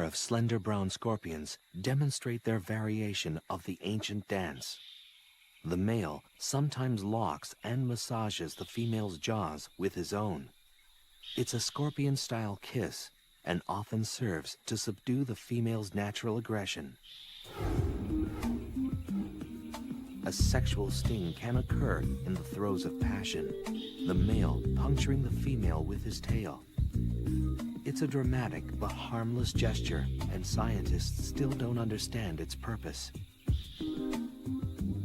of slender brown scorpions demonstrate their variation of the ancient dance. The male sometimes locks and massages the female's jaws with his own. It's a scorpion-style kiss and often serves to subdue the female's natural aggression. A sexual sting can occur in the throes of passion, the male puncturing the female with his tail. It's a dramatic but harmless gesture, and scientists still don't understand its purpose.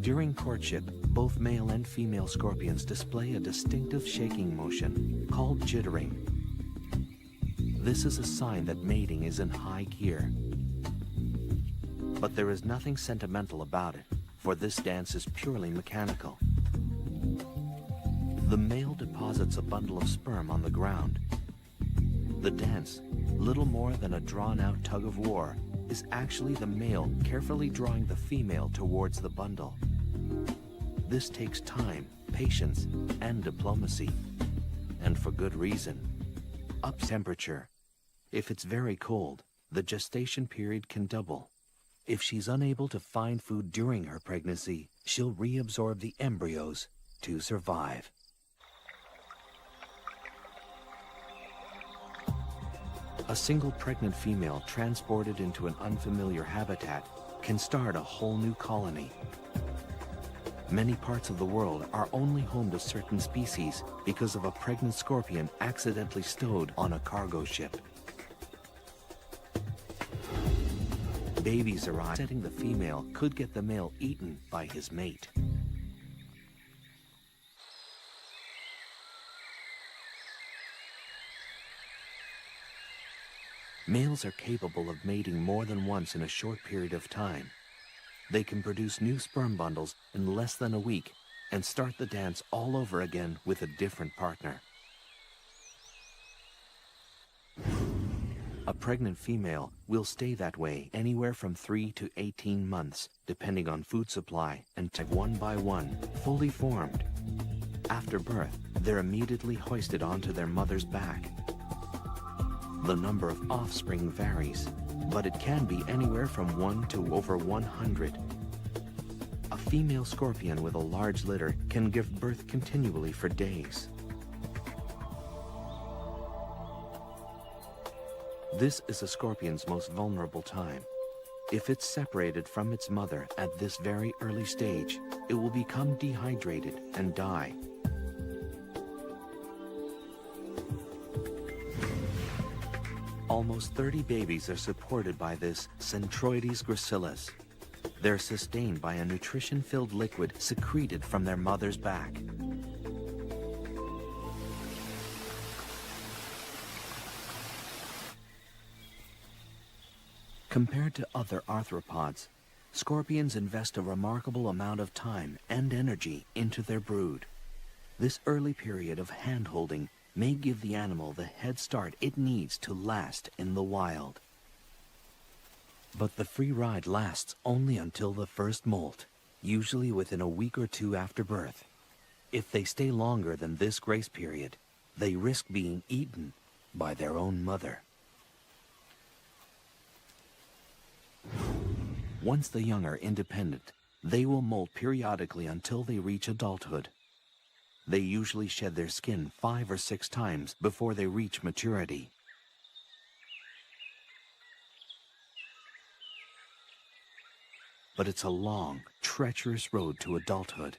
During courtship, both male and female scorpions display a distinctive shaking motion called jittering. This is a sign that mating is in high gear. But there is nothing sentimental about it, for this dance is purely mechanical. The male deposits a bundle of sperm on the ground. The dance, little more than a drawn-out tug of war, is actually the male carefully drawing the female towards the bundle. This takes time, patience, and diplomacy. And for good reason. Up temperature. If it's very cold, the gestation period can double. If she's unable to find food during her pregnancy, she'll reabsorb the embryos to survive. A single pregnant female transported into an unfamiliar habitat can start a whole new colony. Many parts of the world are only home to certain species because of a pregnant scorpion accidentally stowed on a cargo ship. Babies arrive, setting the female could get the male eaten by his mate. Males are capable of mating more than once in a short period of time. They can produce new sperm bundles in less than a week and start the dance all over again with a different partner. A pregnant female will stay that way anywhere from 3 to 18 months, depending on food supply, until one by one, fully formed. After birth, they're immediately hoisted onto their mother's back. The number of offspring varies, but it can be anywhere from 1 to over 100. A female scorpion with a large litter can give birth continually for days. This is a scorpion's most vulnerable time. If it's separated from its mother at this very early stage, it will become dehydrated and die. Almost 30 babies are supported by this Centroides gracilis. They're sustained by a nutrition-filled liquid secreted from their mother's back. Compared to other arthropods, scorpions invest a remarkable amount of time and energy into their brood. This early period of hand-holding may give the animal the head start it needs to last in the wild. But the free ride lasts only until the first molt, usually within a week or two after birth. If they stay longer than this grace period, they risk being eaten by their own mother. Once the young are independent, they will molt periodically until they reach adulthood. They usually shed their skin 5 or 6 times before they reach maturity. But it's a long, treacherous road to adulthood.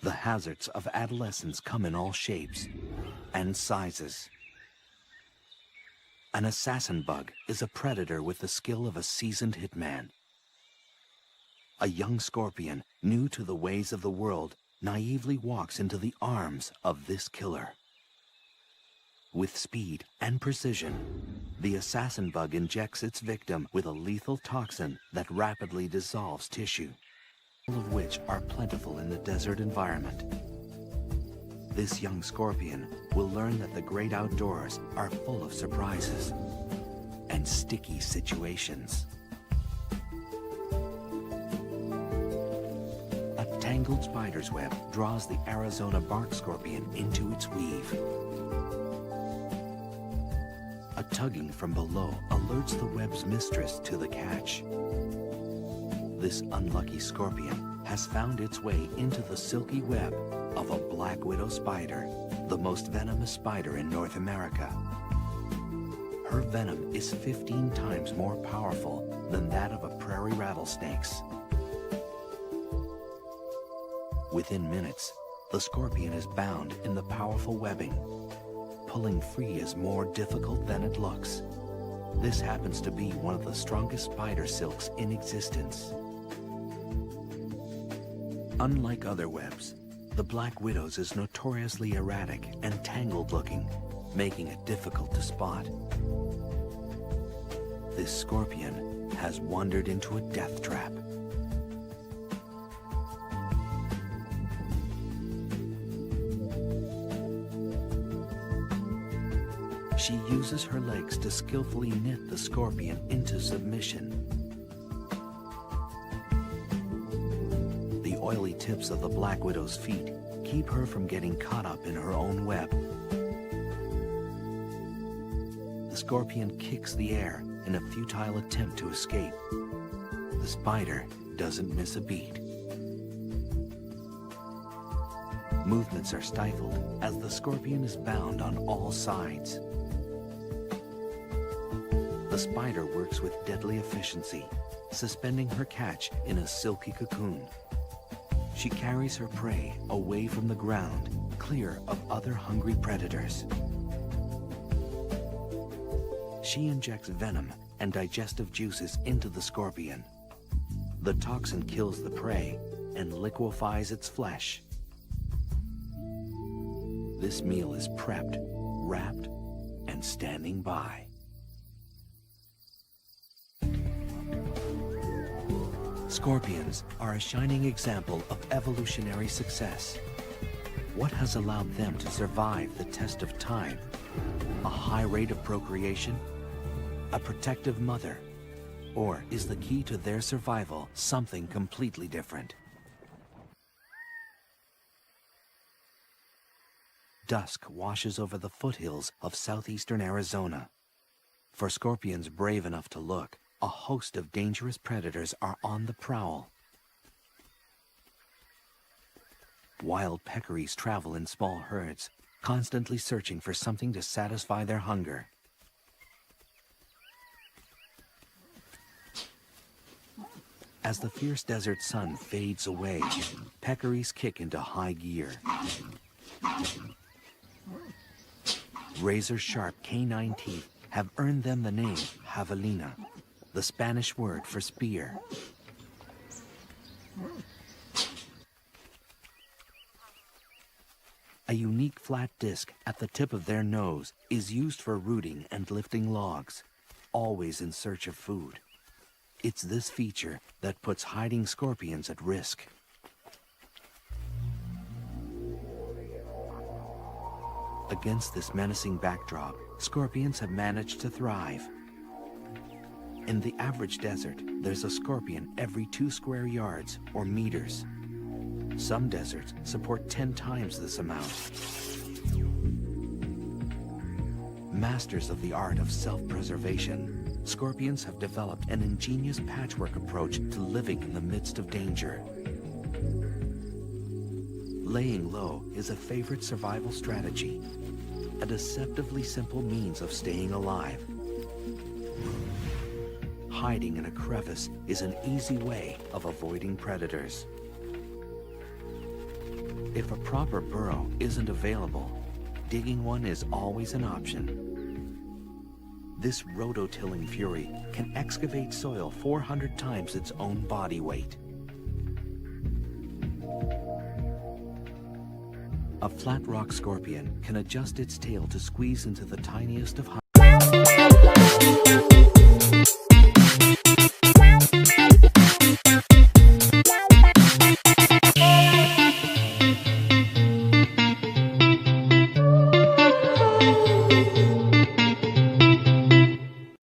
The hazards of adolescence come in all shapes and sizes. An assassin bug is a predator with the skill of a seasoned hitman. A young scorpion, new to the ways of the world, naively walks into the arms of this killer. With speed and precision, the assassin bug injects its victim with a lethal toxin that rapidly dissolves tissue, all of which are plentiful in the desert environment. This young scorpion will learn that the great outdoors are full of surprises and sticky situations. A tangled spider's web draws the Arizona bark scorpion into its weave. A tugging from below alerts the web's mistress to the catch. This unlucky scorpion has found its way into the silky web of a black widow spider, the most venomous spider in North America. Her venom is 15 times more powerful than that of a prairie rattlesnake's. Within minutes, the scorpion is bound in the powerful webbing. Pulling free is more difficult than it looks. This happens to be one of the strongest spider silks in existence. Unlike other webs, the black widow's is notoriously erratic and tangled-looking, making it difficult to spot. This scorpion has wandered into a death trap. She uses her legs to skillfully knit the scorpion into submission. The oily tips of the black widow's feet keep her from getting caught up in her own web. The scorpion kicks the air in a futile attempt to escape. The spider doesn't miss a beat. Movements are stifled as the scorpion is bound on all sides. The spider works with deadly efficiency, suspending her catch in a silky cocoon. She carries her prey away from the ground, clear of other hungry predators. She injects venom and digestive juices into the scorpion. The toxin kills the prey and liquefies its flesh. This meal is prepped, wrapped, and standing by. Scorpions are a shining example of evolutionary success. What has allowed them to survive the test of time? A high rate of procreation? A protective mother? Or is the key to their survival something completely different? Dusk washes over the foothills of southeastern Arizona. For scorpions brave enough to look, a host of dangerous predators are on the prowl. Wild peccaries travel in small herds, constantly searching for something to satisfy their hunger. As the fierce desert sun fades away, peccaries kick into high gear. Razor-sharp canine teeth have earned them the name javelina, the Spanish word for spear. A unique flat disc at the tip of their nose is used for rooting and lifting logs, always in search of food. It's this feature that puts hiding scorpions at risk. Against this menacing backdrop, scorpions have managed to thrive. In the average desert, there's a scorpion every 2 square yards or meters. Some deserts support 10 times this amount. Masters of the art of self-preservation, scorpions have developed an ingenious patchwork approach to living in the midst of danger. Laying low is a favorite survival strategy, a deceptively simple means of staying alive. Hiding in a crevice is an easy way of avoiding predators. If a proper burrow isn't available, digging one is always an option. This rototilling fury can excavate soil 400 times its own body weight. A flat rock scorpion can adjust its tail to squeeze into the tiniest of